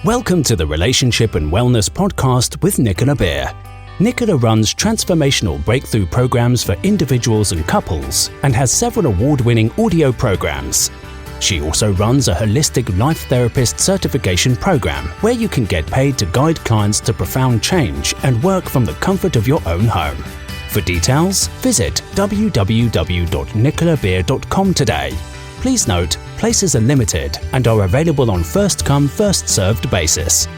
Welcome to the Relationship and Wellness Podcast with Nicola. Nicola runs transformational breakthrough programs for individuals and couples and has several award-winning audio programs. She also runs a holistic life therapist certification program where you can get paid to guide clients to profound change and work from the comfort of your own home. For details, visit www.nicolabeer.com today. Please note, places are limited and are available on first-come, first-served basis.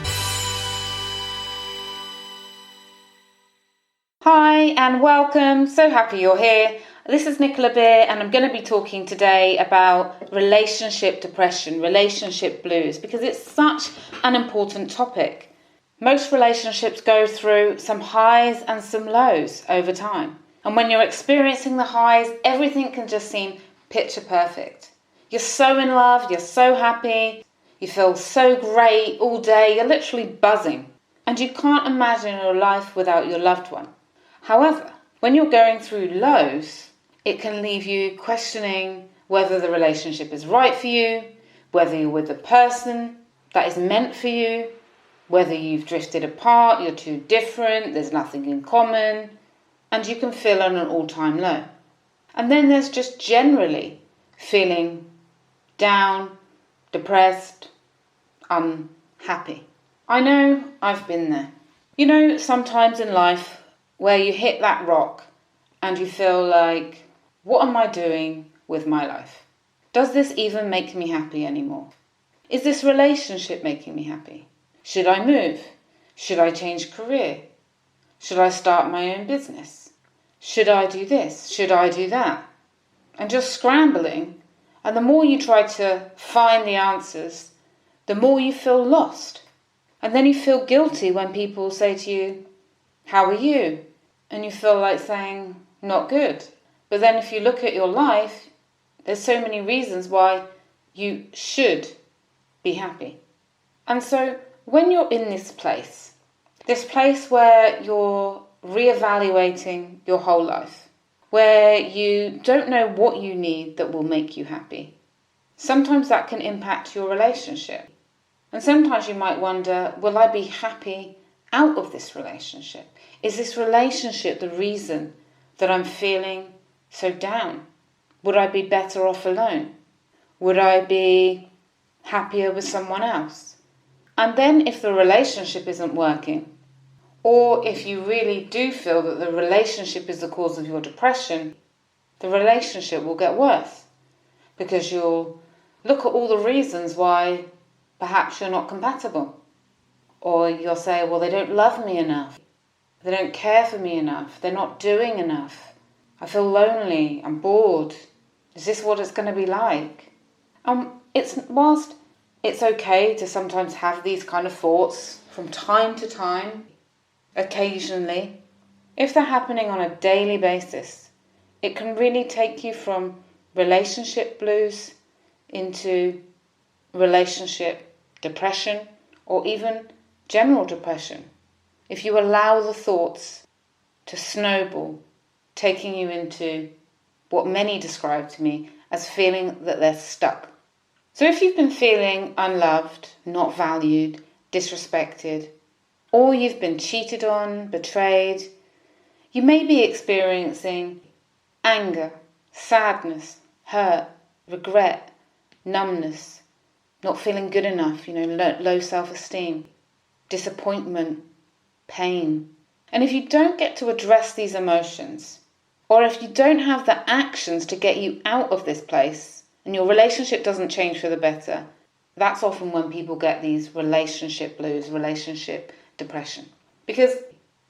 Hi and welcome. So happy you're here. This is Nicola Beer and I'm going to be talking today about relationship depression, relationship blues, because it's such an important topic. Most relationships go through some highs and some lows over time. And when you're experiencing the highs, everything can just seem picture perfect. You're so in love, you're so happy, you feel so great all day, you're literally buzzing. And you can't imagine your life without your loved one. However, when you're going through lows, it can leave you questioning whether the relationship is right for you, whether you're with the person that is meant for you, whether you've drifted apart, you're too different, there's nothing in common, and you can feel on an all-time low. And then there's just generally feeling down, depressed, unhappy. I know I've been there. You know, sometimes in life where you hit that rock and you feel like, what am I doing with my life? Does this even make me happy anymore? Is this relationship making me happy? Should I move? Should I change career? Should I start my own business? Should I do this? Should I do that? And just scrambling. And the more you try to find the answers, the more you feel lost. And then you feel guilty when people say to you, how are you? And you feel like saying, not good. But then if you look at your life, there's so many reasons why you should be happy. And so when you're in this place where you're reevaluating your whole life, where you don't know what you need that will make you happy, sometimes that can impact your relationship. And sometimes you might wonder, will I be happy out of this relationship? Is this relationship the reason that I'm feeling so down? Would I be better off alone? Would I be happier with someone else? And then if the relationship isn't working, or if you really do feel that the relationship is the cause of your depression, the relationship will get worse, because you'll look at all the reasons why perhaps you're not compatible. Or you'll say, well, they don't love me enough. They don't care for me enough. They're not doing enough. I feel lonely. I'm bored. Is this what it's going to be like? Whilst it's okay to sometimes have these kind of thoughts from time to time, occasionally, if they're happening on a daily basis, it can really take you from relationship blues into relationship depression, or even general depression, if you allow the thoughts to snowball, taking you into what many describe to me as feeling that they're stuck. So if you've been feeling unloved, not valued, disrespected, or you've been cheated on, betrayed, you may be experiencing anger, sadness, hurt, regret, numbness, not feeling good enough, low self-esteem, disappointment, pain. And if you don't get to address these emotions, or if you don't have the actions to get you out of this place, and your relationship doesn't change for the better, that's often when people get these relationship blues, relationship depression. Because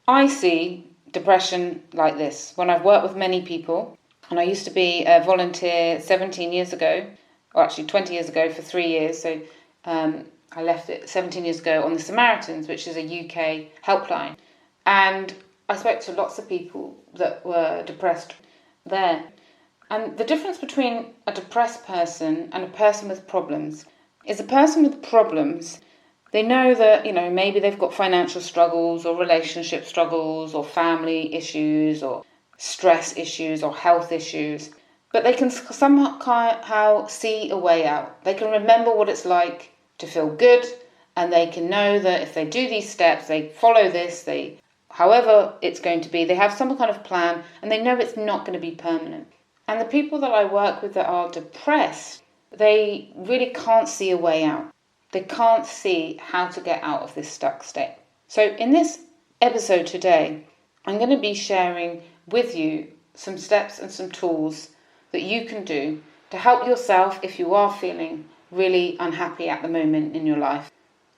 I see depression like this. When I've worked with many people, and I used to be a volunteer 17 years ago, or actually 20 years ago for 3 years, so I left it 17 years ago on the Samaritans, which is a UK helpline. And I spoke to lots of people that were depressed there. And the difference between a depressed person and a person with problems is a person with problems, they know that, maybe they've got financial struggles or relationship struggles or family issues or stress issues or health issues, but they can somehow see a way out. They can remember what it's like to feel good and they can know that if they do these steps, they follow this, however it's going to be, they have some kind of plan, and they know it's not going to be permanent. And the people that I work with that are depressed, they really can't see a way out. They can't see how to get out of this stuck state. So in this episode today, I'm going to be sharing with you some steps and some tools that you can do to help yourself if you are feeling really unhappy at the moment in your life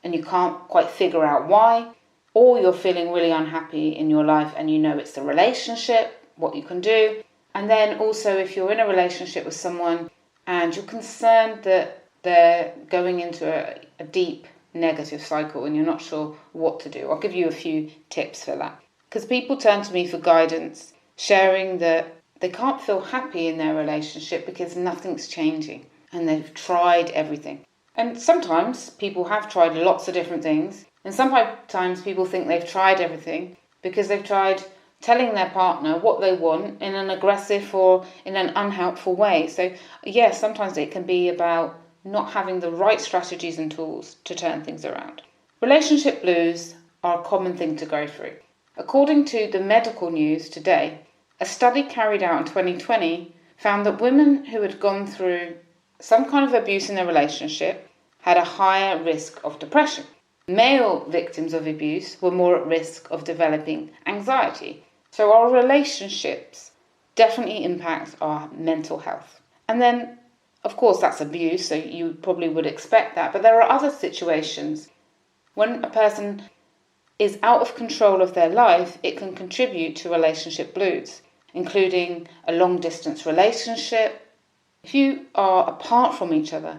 and you can't quite figure out why, or you're feeling really unhappy in your life and you know it's the relationship, what you can do. And then also if you're in a relationship with someone and you're concerned that they're going into a deep negative cycle and you're not sure what to do, I'll give you a few tips for that. Because people turn to me for guidance, sharing that they can't feel happy in their relationship because nothing's changing and they've tried everything. And sometimes people have tried lots of different things, and sometimes people think they've tried everything because they've tried telling their partner what they want in an aggressive or in an unhelpful way. So yes, sometimes it can be about not having the right strategies and tools to turn things around. Relationship blues are a common thing to go through. According to the medical news today, a study carried out in 2020 found that women who had gone through some kind of abuse in their relationship had a higher risk of depression. Male victims of abuse were more at risk of developing anxiety. So our relationships definitely impact our mental health. And then, of course, that's abuse, so you probably would expect that. But there are other situations when a person is out of control of their life, it can contribute to relationship blues, including a long-distance relationship. If you are apart from each other,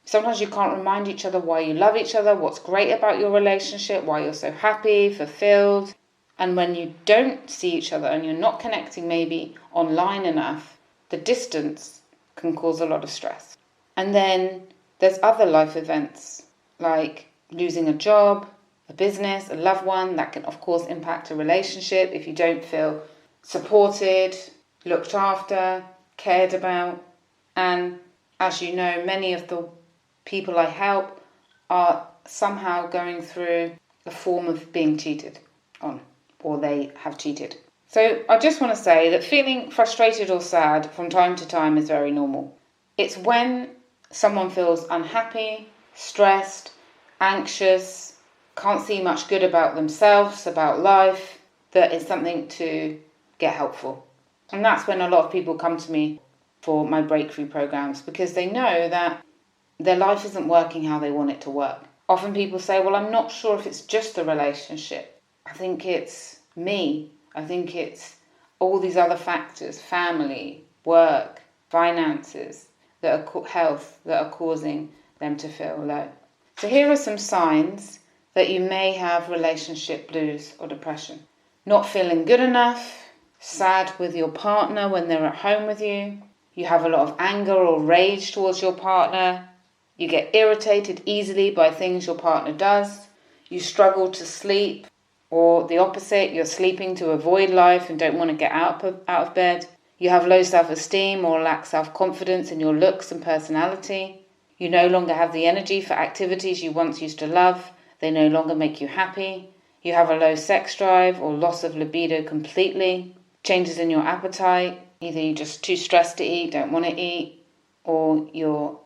sometimes you can't remind each other why you love each other, what's great about your relationship, why you're so happy, fulfilled. And when you don't see each other and you're not connecting maybe online enough, the distance can cause a lot of stress. And then there's other life events like losing a job, a business, a loved one that can of course impact a relationship if you don't feel supported, looked after, cared about. And as you know, many of the people I help are somehow going through a form of being cheated on, or they have cheated. So I just want to say that feeling frustrated or sad from time to time is very normal. It's when someone feels unhappy, stressed, anxious, can't see much good about themselves, about life, that is something to get helpful. And that's when a lot of people come to me for my breakthrough programs, because they know that their life isn't working how they want it to work. Often people say, well, I'm not sure if it's just the relationship. I think it's me. I think it's all these other factors, family, work, finances, health, that are causing them to feel low. So here are some signs that you may have relationship blues or depression. Not feeling good enough, sad with your partner when they're at home with you. You have a lot of anger or rage towards your partner. You get irritated easily by things your partner does. You struggle to sleep, or the opposite, you're sleeping to avoid life and don't want to get out of bed. You have low self-esteem or lack self-confidence in your looks and personality. You no longer have the energy for activities you once used to love. They no longer make you happy. You have a low sex drive or loss of libido completely. Changes in your appetite. Either you're just too stressed to eat, don't want to eat, or you're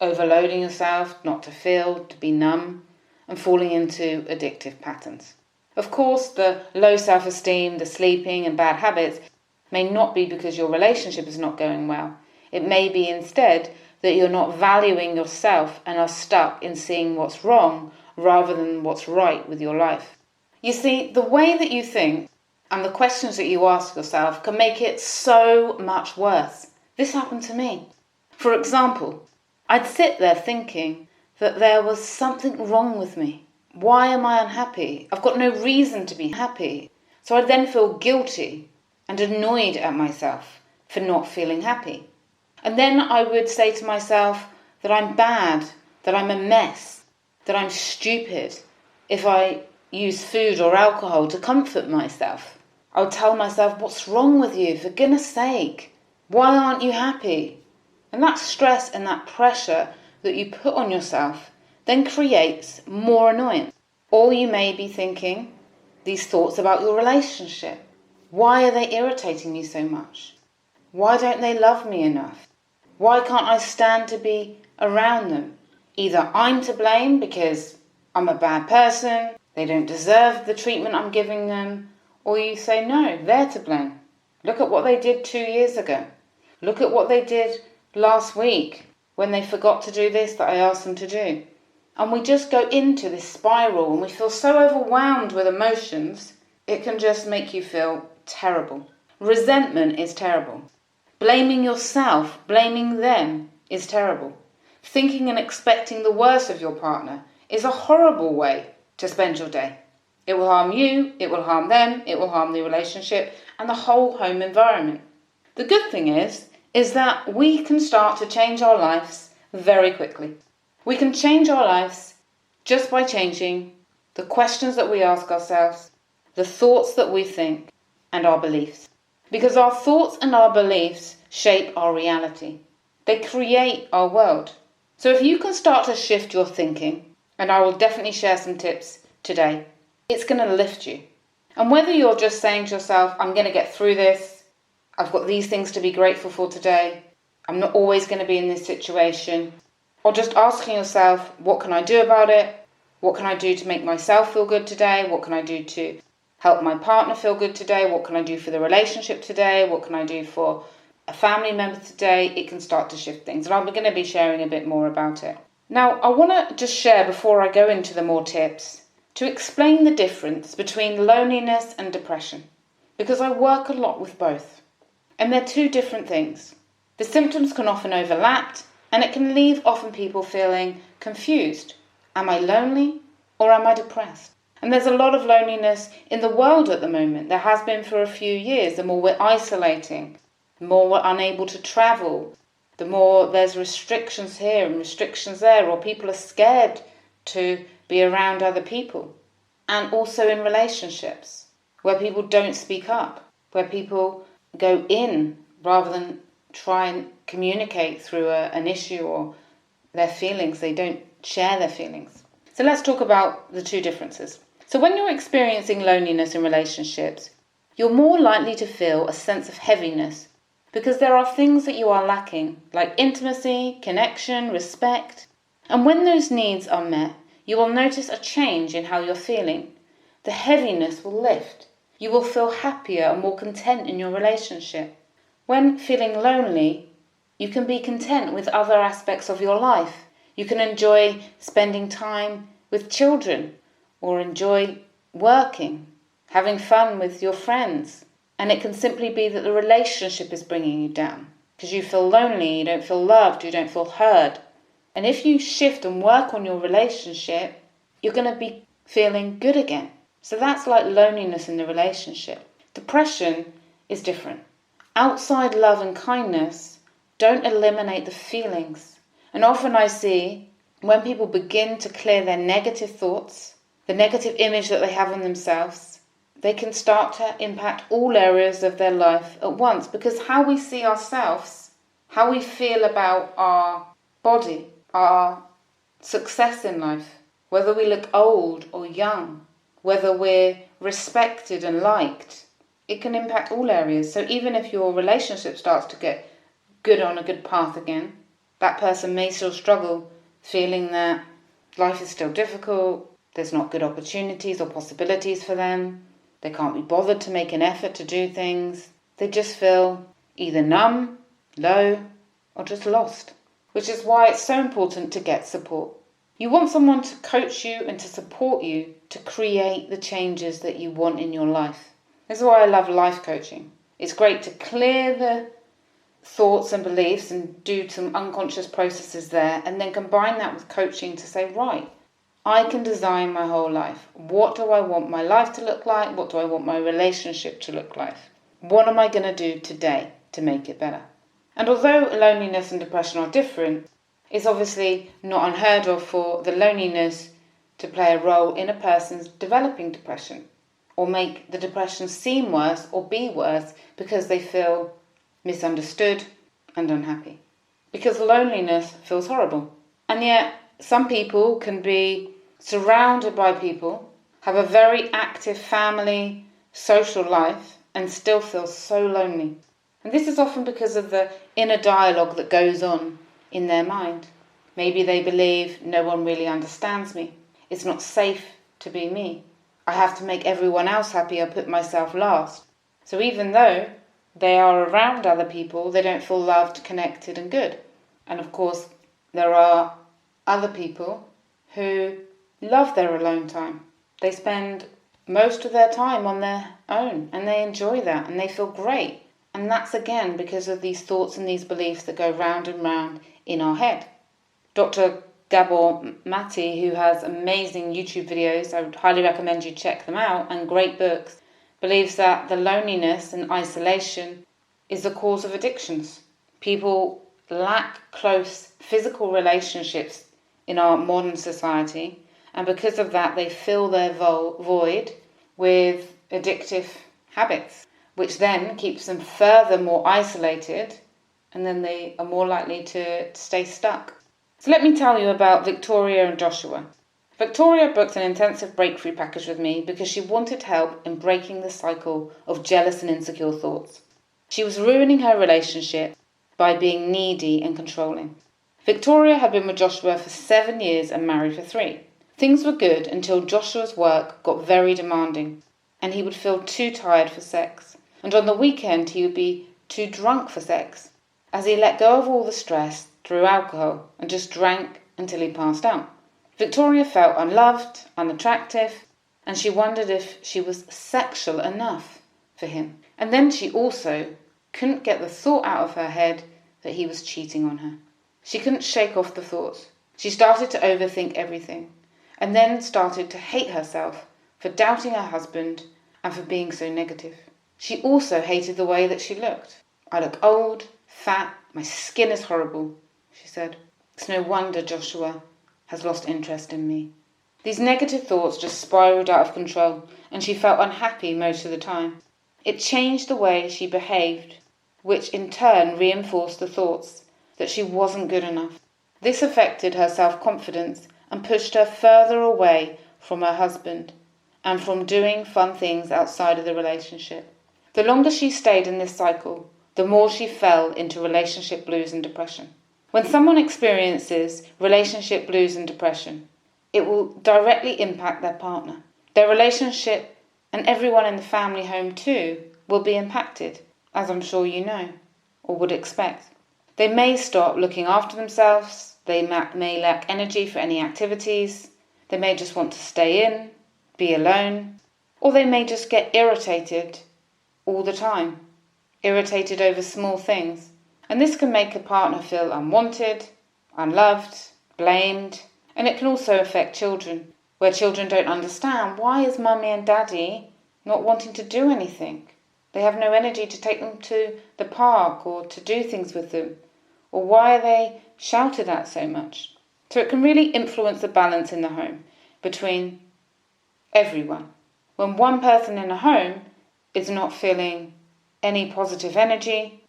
overloading yourself not to feel, to be numb, and falling into addictive patterns. Of course, the low self-esteem, the sleeping and bad habits may not be because your relationship is not going well. It may be instead that you're not valuing yourself and are stuck in seeing what's wrong rather than what's right with your life. You see, the way that you think and the questions that you ask yourself can make it so much worse. This happened to me. For example, I'd sit there thinking that there was something wrong with me. Why am I unhappy? I've got no reason to be happy. So I'd then feel guilty and annoyed at myself for not feeling happy. And then I would say to myself that I'm bad, that I'm a mess, that I'm stupid if I use food or alcohol to comfort myself. I would tell myself, what's wrong with you? For goodness sake, why aren't you happy? And that stress and that pressure that you put on yourself then creates more annoyance. Or you may be thinking these thoughts about your relationship. Why are they irritating me so much? Why don't they love me enough? Why can't I stand to be around them? Either I'm to blame because I'm a bad person, they don't deserve the treatment I'm giving them, or you say, no, they're to blame. Look at what they did 2 years ago. Look at what they did last week when they forgot to do this that I asked them to do. And we just go into this spiral and we feel so overwhelmed with emotions, it can just make you feel terrible. Resentment is terrible. Blaming yourself, blaming them is terrible. Thinking and expecting the worst of your partner is a horrible way to spend your day. It will harm you, it will harm them, it will harm the relationship and the whole home environment. The good thing is that we can start to change our lives very quickly. We can change our lives just by changing the questions that we ask ourselves, the thoughts that we think, and our beliefs. Because our thoughts and our beliefs shape our reality. They create our world. So if you can start to shift your thinking, and I will definitely share some tips today, it's going to lift you. And whether you're just saying to yourself, I'm going to get through this, I've got these things to be grateful for today, I'm not always going to be in this situation, or just asking yourself, what can I do about it? What can I do to make myself feel good today? What can I do to help my partner feel good today? What can I do for the relationship today? What can I do for a family member today? It can start to shift things. And I'm going to be sharing a bit more about it. Now, I want to just share before I go into the more tips to explain the difference between loneliness and depression, because I work a lot with both. And they're two different things. The symptoms can often overlap, and it can leave often people feeling confused. Am I lonely or am I depressed? And there's a lot of loneliness in the world at the moment. There has been for a few years. The more we're isolating, the more we're unable to travel, the more there's restrictions here and restrictions there, or people are scared to be around other people. And also in relationships, where people don't speak up, where people go in rather than try and communicate through an issue or their feelings. They don't share their feelings. So let's talk about the two differences. So when you're experiencing loneliness in relationships, you're more likely to feel a sense of heaviness because there are things that you are lacking, like intimacy, connection, respect. And when those needs are met, you will notice a change in how you're feeling. The heaviness will lift. You will feel happier and more content in your relationship. When feeling lonely, you can be content with other aspects of your life. You can enjoy spending time with children or enjoy working, having fun with your friends. And it can simply be that the relationship is bringing you down because you feel lonely, you don't feel loved, you don't feel heard. And if you shift and work on your relationship, you're going to be feeling good again. So that's like loneliness in the relationship. Depression is different. Outside love and kindness don't eliminate the feelings. And often I see when people begin to clear their negative thoughts, the negative image that they have on themselves, they can start to impact all areas of their life at once. Because how we see ourselves, how we feel about our body, our success in life, whether we look old or young, whether we're respected and liked, it can impact all areas. So even if your relationship starts to get good on a good path again, that person may still struggle feeling that life is still difficult, there's not good opportunities or possibilities for them, they can't be bothered to make an effort to do things, they just feel either numb, low, or just lost. Which is why it's so important to get support. You want someone to coach you and to support you to create the changes that you want in your life. This is why I love life coaching. It's great to clear the thoughts and beliefs and do some unconscious processes there and then combine that with coaching to say, right, I can design my whole life. What do I want my life to look like? What do I want my relationship to look like? What am I going to do today to make it better? And although loneliness and depression are different, it's obviously not unheard of for the loneliness to play a role in a person's developing depression or make the depression seem worse or be worse because they feel misunderstood and unhappy. Because loneliness feels horrible. And yet, some people can be surrounded by people, have a very active family, social life, and still feel so lonely. And this is often because of the inner dialogue that goes on in their mind. Maybe they believe no one really understands me. It's not safe to be me. I have to make everyone else happy or put myself last. So even though they are around other people, they don't feel loved, connected and good. And of course, there are other people who love their alone time. They spend most of their time on their own and they enjoy that and they feel great. And that's again because of these thoughts and these beliefs that go round and round in our head. Dr. Gabor Mate, who has amazing YouTube videos, I would highly recommend you check them out, and great books, believes that the loneliness and isolation is the cause of addictions. People lack close physical relationships in our modern society, and because of that they fill their void with addictive habits, which then keeps them furthermore isolated, and then they are more likely to stay stuck. So let me tell you about Victoria and Joshua. Victoria booked an intensive breakthrough package with me because she wanted help in breaking the cycle of jealous and insecure thoughts. She was ruining her relationship by being needy and controlling. Victoria had been with Joshua for 7 years and married for 3. Things were good until Joshua's work got very demanding and he would feel too tired for sex. And on the weekend he would be too drunk for sex, as he let go of all the stress through alcohol and just drank until he passed out. Victoria felt unloved, unattractive, and she wondered if she was sexual enough for him. And then she also couldn't get the thought out of her head that he was cheating on her. She couldn't shake off the thoughts. She started to overthink everything, and then started to hate herself for doubting her husband and for being so negative. She also hated the way that she looked. I look old, fat, my skin is horrible, she said. It's no wonder Joshua has lost interest in me. These negative thoughts just spiraled out of control, and she felt unhappy most of the time. It changed the way she behaved, which in turn reinforced the thoughts that she wasn't good enough. This affected her self-confidence and pushed her further away from her husband and from doing fun things outside of the relationship. The longer she stayed in this cycle, the more she fell into relationship blues and depression. When someone experiences relationship blues and depression, it will directly impact their partner. Their relationship and everyone in the family home too will be impacted, as I'm sure you know, or would expect. They may stop looking after themselves, they may lack energy for any activities, they may just want to stay in, be alone, or they may just get irritated all the time, irritated over small things. And this can make a partner feel unwanted, unloved, blamed, and it can also affect children, where children don't understand why is mummy and daddy not wanting to do anything. They have no energy to take them to the park or to do things with them, or why are they shouted at so much? So it can really influence the balance in the home between everyone. When one person in a home is not feeling any positive energy,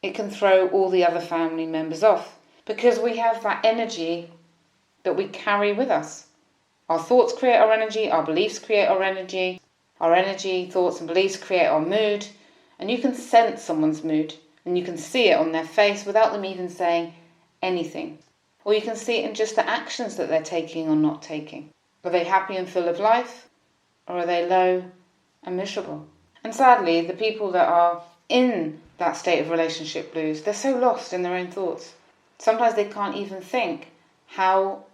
it can throw all the other family members off, because we have that energy that we carry with us. Our thoughts create our energy, our beliefs create our energy, thoughts and beliefs create our mood, and you can sense someone's mood and you can see it on their face without them even saying anything. Or you can see it in just the actions that they're taking or not taking. Are they happy and full of life, or are they low and miserable? And sadly, the people that are in that state of relationship blues, they're so lost in their own thoughts. Sometimes they can't even think, how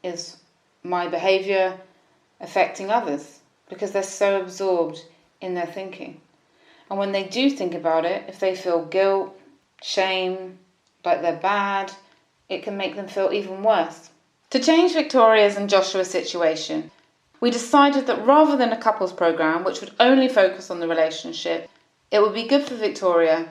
is my behaviour affecting others? Because they're so absorbed in their thinking. And when they do think about it, if they feel guilt, shame, like they're bad, it can make them feel even worse. To change Victoria's and Joshua's situation, we decided that rather than a couples program, which would only focus on the relationship, it would be good for Victoria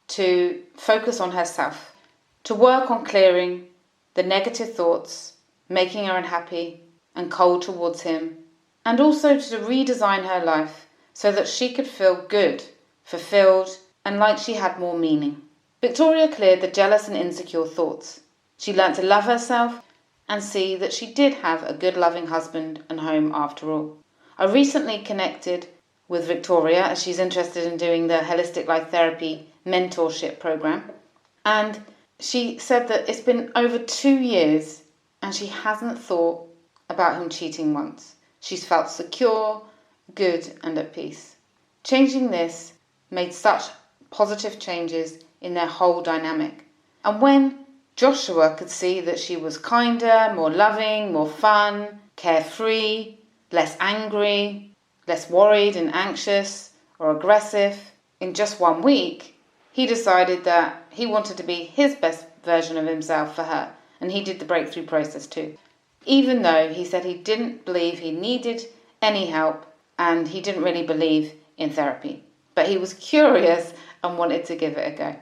to focus on herself, to work on clearing the negative thoughts, making her unhappy and cold towards him, and also to redesign her life so that she could feel good, fulfilled, and like she had more meaning. Victoria cleared the jealous and insecure thoughts. She learnt to love herself and see that she did have a good, loving husband and home after all. I recently connected with Victoria as she's interested in doing the Holistic Life Therapy Mentorship Program. And she said that it's been over 2 years and she hasn't thought about him cheating once. She's felt secure, good and at peace. Changing this made such positive changes in their whole dynamic. And when Joshua could see that she was kinder, more loving, more fun, carefree, less angry, less worried and anxious or aggressive in just 1 week, he decided that he wanted to be his best version of himself for her, and he did the breakthrough process too. Even though he said he didn't believe he needed any help and he didn't really believe in therapy. But he was curious and wanted to give it a go.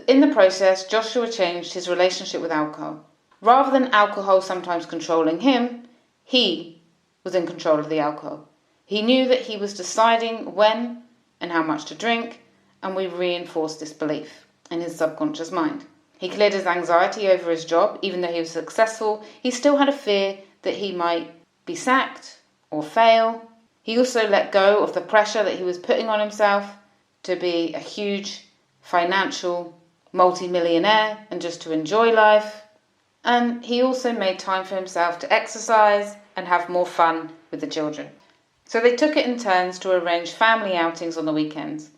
In the process, Joshua changed his relationship with alcohol. Rather than alcohol sometimes controlling him, he was in control of the alcohol. He knew that he was deciding when and how much to drink, and we reinforced this belief in his subconscious mind. He cleared his anxiety over his job. Even though he was successful, he still had a fear that he might be sacked or fail. He also let go of the pressure that he was putting on himself to be a huge financial multi-millionaire and just to enjoy life. And he also made time for himself to exercise and have more fun with the children. So they took it in turns to arrange family outings on the weekends.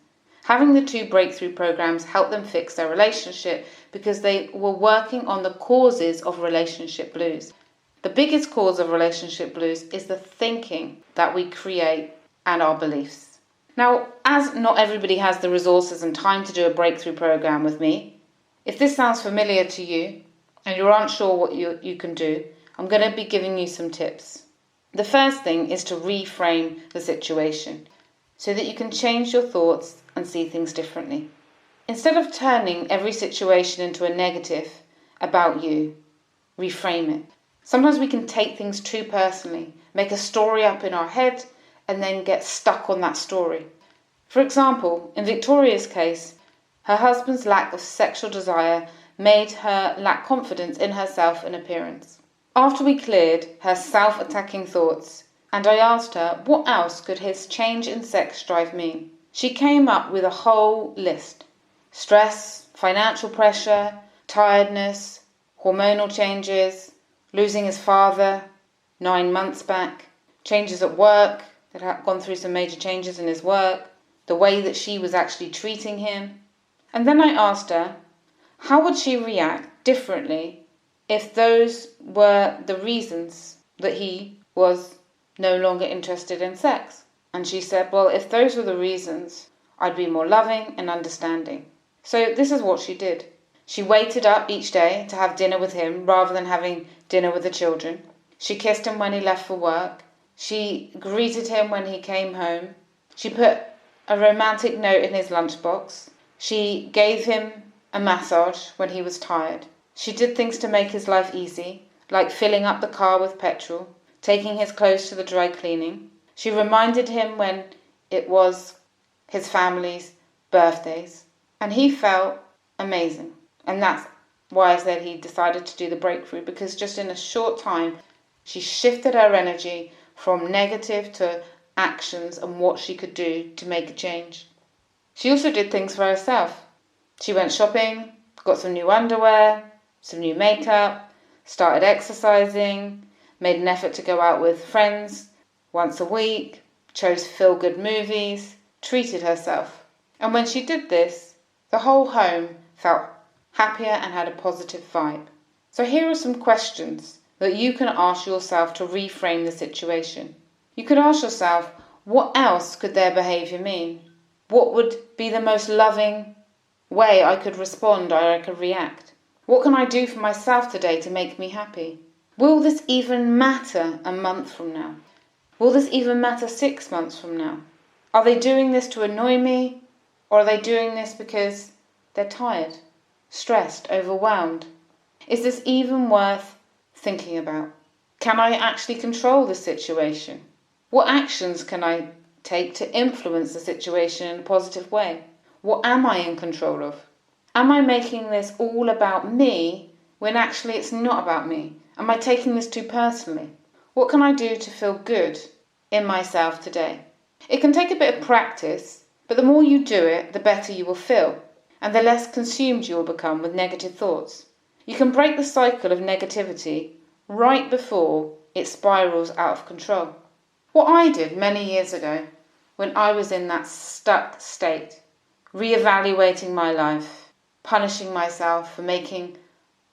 Having the 2 breakthrough programs helped them fix their relationship because they were working on the causes of relationship blues. The biggest cause of relationship blues is the thinking that we create and our beliefs. Now, as not everybody has the resources and time to do a breakthrough program with me, if this sounds familiar to you and you're unsure what you can do, I'm going to be giving you some tips. The first thing is to reframe the situation so that you can change your thoughts and see things differently. Instead of turning every situation into a negative about you, reframe it. Sometimes we can take things too personally, make a story up in our head, and then get stuck on that story. For example, in Victoria's case, her husband's lack of sexual desire made her lack confidence in herself and appearance. After we cleared her self-attacking thoughts, and I asked her what else could his change in sex drive mean, she came up with a whole list. Stress, financial pressure, tiredness, hormonal changes, losing his father 9 months back, changes at work that had gone through some major changes in his work, the way that she was actually treating him. And then I asked her, how would she react differently if those were the reasons that he was no longer interested in sex? And she said, well, if those were the reasons, I'd be more loving and understanding. So this is what she did. She waited up each day to have dinner with him rather than having dinner with the children. She kissed him when he left for work. She greeted him when he came home. She put a romantic note in his lunchbox. She gave him a massage when he was tired. She did things to make his life easy, like filling up the car with petrol, taking his clothes to the dry cleaning. She reminded him when it was his family's birthdays. And he felt amazing. And that's why I said he decided to do the breakthrough, because just in a short time, she shifted her energy from negative to actions and what she could do to make a change. She also did things for herself. She went shopping, got some new underwear, some new makeup, started exercising, made an effort to go out with friends once a week, chose feel-good movies, treated herself. And when she did this, the whole home felt happier and had a positive vibe. So here are some questions that you can ask yourself to reframe the situation. You could ask yourself, what else could their behaviour mean? What would be the most loving way I could respond or I could react? What can I do for myself today to make me happy? Will this even matter a month from now? Will this even matter 6 months from now? Are they doing this to annoy me? Or are they doing this because they're tired, stressed, overwhelmed? Is this even worth thinking about? Can I actually control the situation? What actions can I take to influence the situation in a positive way? What am I in control of? Am I making this all about me when actually it's not about me Am I taking this too personally? What can I do to feel good in myself today? It can take a bit of practice, but the more you do it, the better you will feel, and the less consumed you will become with negative thoughts. You can break the cycle of negativity right before it spirals out of control. What I did many years ago, when I was in that stuck state, reevaluating my life, punishing myself for making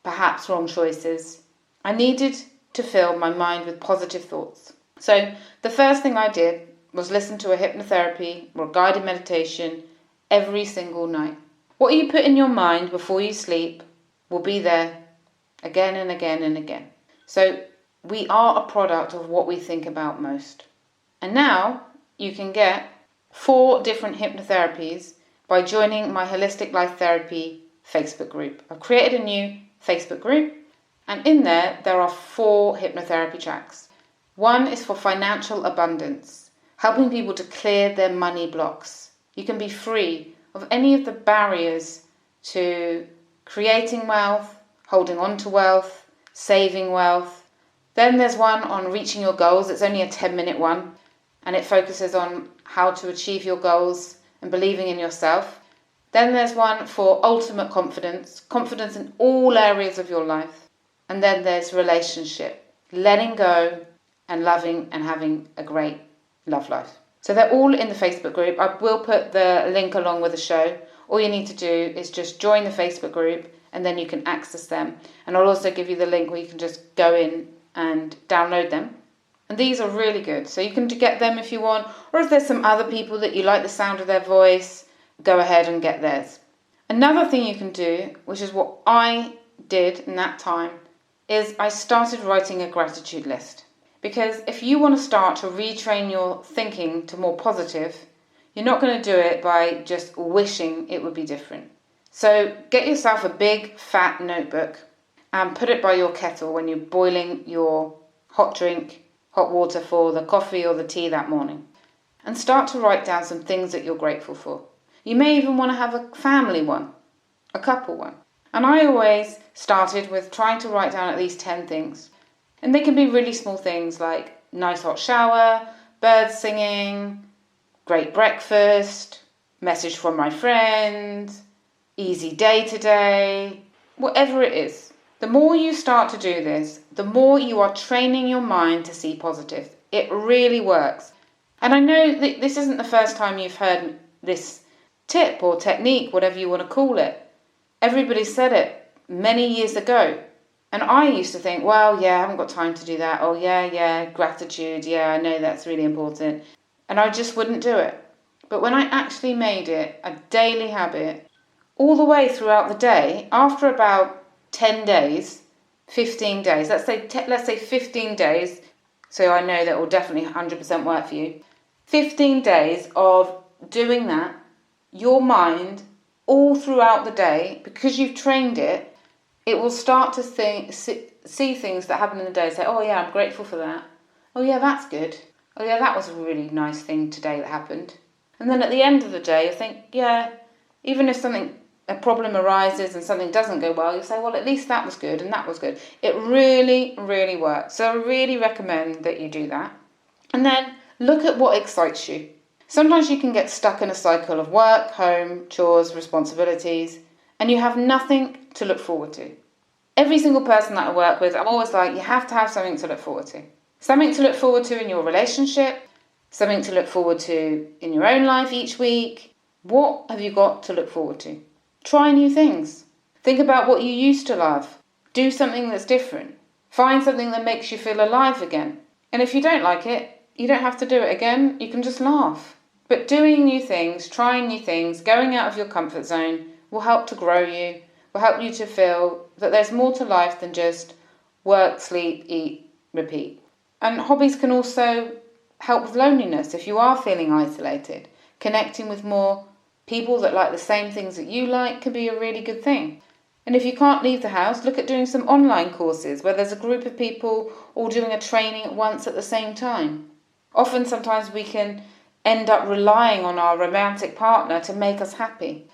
perhaps wrong choices, I needed to fill my mind with positive thoughts. So the first thing I did was listen to a hypnotherapy or a guided meditation every single night. What you put in your mind before you sleep will be there again and again and again. So we are a product of what we think about most. And now you can get 4 different hypnotherapies by joining my Holistic Life Therapy Facebook group. I've created a new Facebook group, and in there are 4 hypnotherapy tracks. One is for financial abundance, helping people to clear their money blocks. You can be free of any of the barriers to creating wealth, holding on to wealth, saving wealth. Then there's one on reaching your goals. It's only a 10-minute one, and it focuses on how to achieve your goals and believing in yourself. Then there's one for ultimate confidence, confidence in all areas of your life. And then there's relationship, letting go and loving and having a great love life. So they're all in the Facebook group. I will put the link along with the show. All you need to do is just join the Facebook group, and then you can access them. And I'll also give you the link where you can just go in and download them. And these are really good. So you can get them if you want, or if there's some other people that you like the sound of their voice, go ahead and get theirs. Another thing you can do, which is what I did in that time, is I started writing a gratitude list. Because if you want to start to retrain your thinking to more positive, you're not going to do it by just wishing it would be different. So get yourself a big fat notebook and put it by your kettle when you're boiling your hot drink, hot water for the coffee or the tea that morning. And start to write down some things that you're grateful for. You may even want to have a family one, a couple one. And I always started with trying to write down at least 10 things. And they can be really small things like nice hot shower, birds singing, great breakfast, message from my friend, easy day today, whatever it is. The more you start to do this, the more you are training your mind to see positive. It really works. And I know that this isn't the first time you've heard this tip or technique, whatever you want to call it. Everybody said it many years ago. And I used to think, well, yeah, I haven't got time to do that. Oh, yeah, gratitude. Yeah, I know that's really important. And I just wouldn't do it. But when I actually made it a daily habit, all the way throughout the day, after about 10 days, 15 days, let's say 15 days, so I know that will definitely 100% work for you. 15 days of doing that, your mind, all throughout the day, because you've trained it, it will start to see things that happen in the day and say, oh yeah, I'm grateful for that. Oh yeah, that's good. Oh yeah, that was a really nice thing today that happened. And then at the end of the day, you think, yeah, even if a problem arises and something doesn't go well, you say, well, at least that was good and that was good. It really, really works. So I really recommend that you do that. And then look at what excites you. Sometimes you can get stuck in a cycle of work, home, chores, responsibilities, and you have nothing to look forward to. Every single person that I work with, I'm always like, you have to have something to look forward to. Something to look forward to in your relationship, something to look forward to in your own life each week. What have you got to look forward to? Try new things. Think about what you used to love. Do something that's different. Find something that makes you feel alive again. And if you don't like it, you don't have to do it again. You can just laugh. But doing new things, trying new things, going out of your comfort zone will help to grow you, will help you to feel that there's more to life than just work, sleep, eat, repeat. And hobbies can also help with loneliness if you are feeling isolated. Connecting with more people that like the same things that you like can be a really good thing. And if you can't leave the house, look at doing some online courses where there's a group of people all doing a training at once at the same time. Often, sometimes we can end up relying on our romantic partner to make us happy.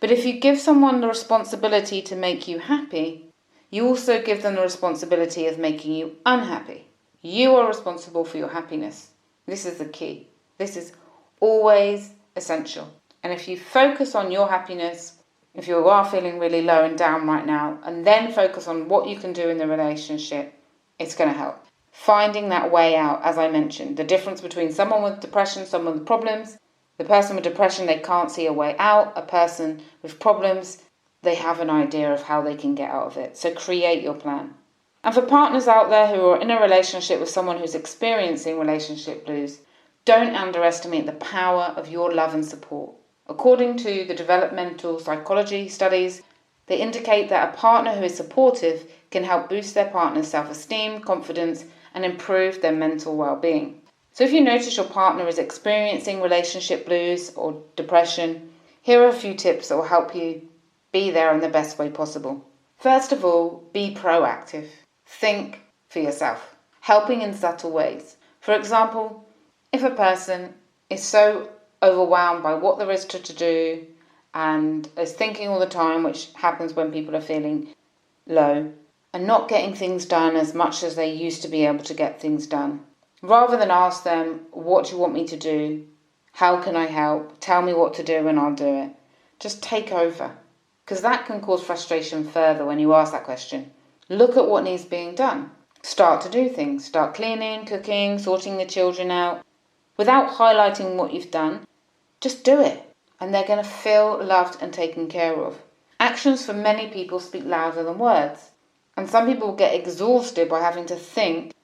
But if you give someone the responsibility to make you happy, you also give them the responsibility of making you unhappy. You are responsible for your happiness. This is the key. This is always essential. And if you focus on your happiness, if you are feeling really low and down right now, and then focus on what you can do in the relationship, it's going to help. Finding that way out, as I mentioned, the difference between someone with depression, someone with problems. The person with depression, they can't see a way out. A person with problems, they have an idea of how they can get out of it. So create your plan. And for partners out there who are in a relationship with someone who's experiencing relationship blues, don't underestimate the power of your love and support. According to the developmental psychology studies, they indicate that a partner who is supportive can help boost their partner's self-esteem, confidence, and improve their mental well-being. So if you notice your partner is experiencing relationship blues or depression, here are a few tips that will help you be there in the best way possible. First of all, be proactive. Think for yourself, helping in subtle ways. For example, if a person is so overwhelmed by what there is to do and is thinking all the time, which happens when people are feeling low, and not getting things done as much as they used to be able to get things done, rather than ask them, what do you want me to do? How can I help? Tell me what to do and I'll do it. Just take over, because that can cause frustration further when you ask that question. Look at what needs being done. Start to do things. Start cleaning, cooking, sorting the children out. Without highlighting what you've done, just do it. And they're going to feel loved and taken care of. Actions for many people speak louder than words. And some people get exhausted by having to think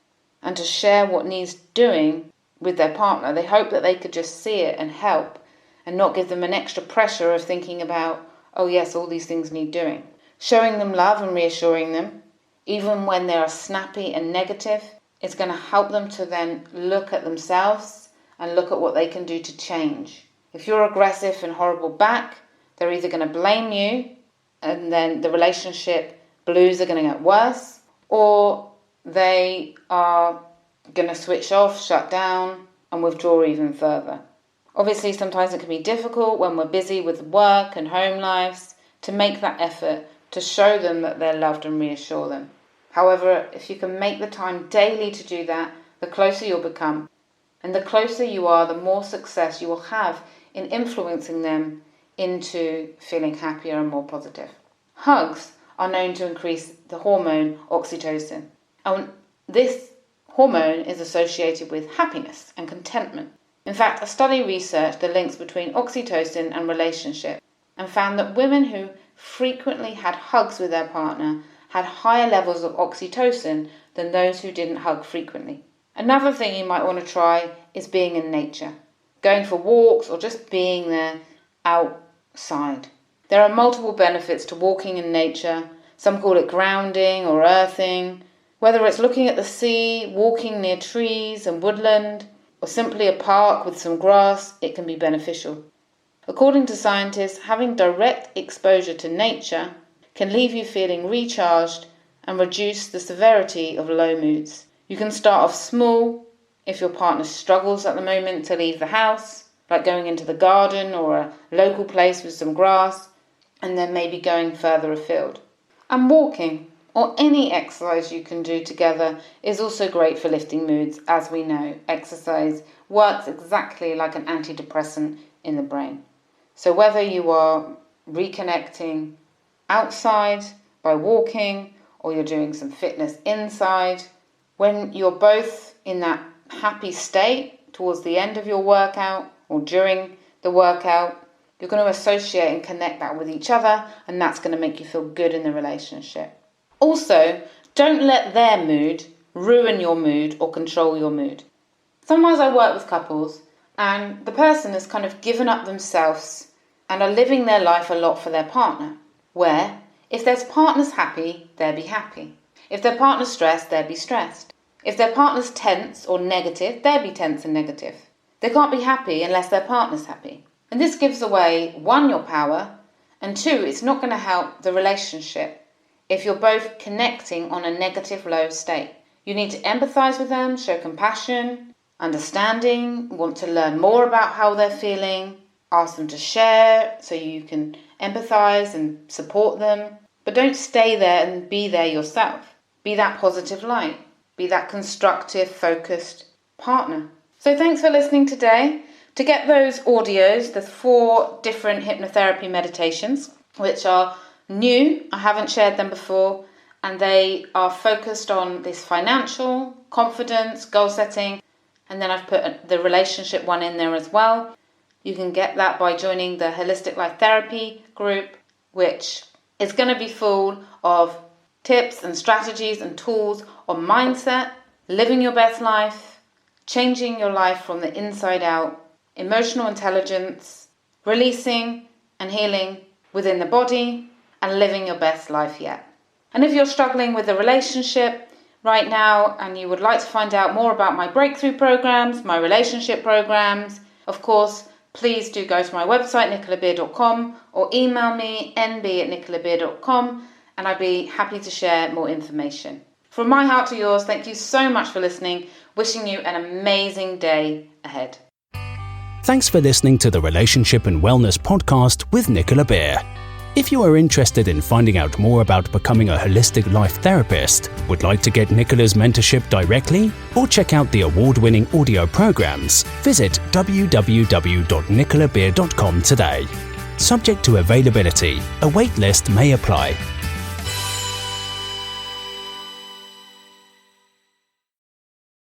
and to share what needs doing with their partner. They hope that they could just see it and help and not give them an extra pressure of thinking about, oh yes, all these things need doing. Showing them love and reassuring them, even when they are snappy and negative, is going to help them to then look at themselves and look at what they can do to change. If you're aggressive and horrible back, they're either going to blame you and then the relationship blues are going to get worse, or they are going to switch off, shut down, and withdraw even further. Obviously, sometimes it can be difficult when we're busy with work and home lives to make that effort to show them that they're loved and reassure them. However, if you can make the time daily to do that, the closer you'll become. And the closer you are, the more success you will have in influencing them into feeling happier and more positive. Hugs are known to increase the hormone oxytocin. And this hormone is associated with happiness and contentment. In fact, a study researched the links between oxytocin and relationship and found that women who frequently had hugs with their partner had higher levels of oxytocin than those who didn't hug frequently. Another thing you might want to try is being in nature, going for walks or just being there outside. There are multiple benefits to walking in nature. Some call it grounding or earthing. Whether it's looking at the sea, walking near trees and woodland, or simply a park with some grass, it can be beneficial. According to scientists, having direct exposure to nature can leave you feeling recharged and reduce the severity of low moods. You can start off small if your partner struggles at the moment to leave the house, like going into the garden or a local place with some grass, and then maybe going further afield. And walking, or any exercise you can do together, is also great for lifting moods. As we know, exercise works exactly like an antidepressant in the brain. So whether you are reconnecting outside by walking, or you're doing some fitness inside, when you're both in that happy state towards the end of your workout or during the workout, you're going to associate and connect that with each other, and that's going to make you feel good in the relationship. Also, don't let their mood ruin your mood or control your mood. Sometimes I work with couples and the person has kind of given up themselves and are living their life a lot for their partner, where if their partner's happy, they'll be happy. If their partner's stressed, they'll be stressed. If their partner's tense or negative, they'll be tense and negative. They can't be happy unless their partner's happy. And this gives away, one, your power, and two, it's not going to help the relationship if you're both connecting on a negative low state. You need to empathise with them, show compassion, understanding, want to learn more about how they're feeling, ask them to share so you can empathise and support them. But don't stay there and be there yourself. Be that positive light. Be that constructive, focused partner. So thanks for listening today. To get those audios, there's 4 different hypnotherapy meditations, which are new. I haven't shared them before. And they are focused on this financial, confidence, goal setting. And then I've put the relationship one in there as well. You can get that by joining the Holistic Life Therapy group, which is going to be full of tips and strategies and tools on mindset, living your best life, changing your life from the inside out, emotional intelligence, releasing and healing within the body, and living your best life yet. And if you're struggling with a relationship right now and you would like to find out more about my breakthrough programs, my relationship programs, of course, please do go to my website, nicolabeer.com, or email me, nb@nicolabeer.com, and I'd be happy to share more information. From my heart to yours, thank you so much for listening. Wishing you an amazing day ahead. Thanks for listening to the Relationship and Wellness Podcast with Nicola Beer. If you are interested in finding out more about becoming a holistic life therapist, would like to get Nicola's mentorship directly, or check out the award-winning audio programs, visit www.nicolabeer.com today. Subject to availability, a wait list may apply.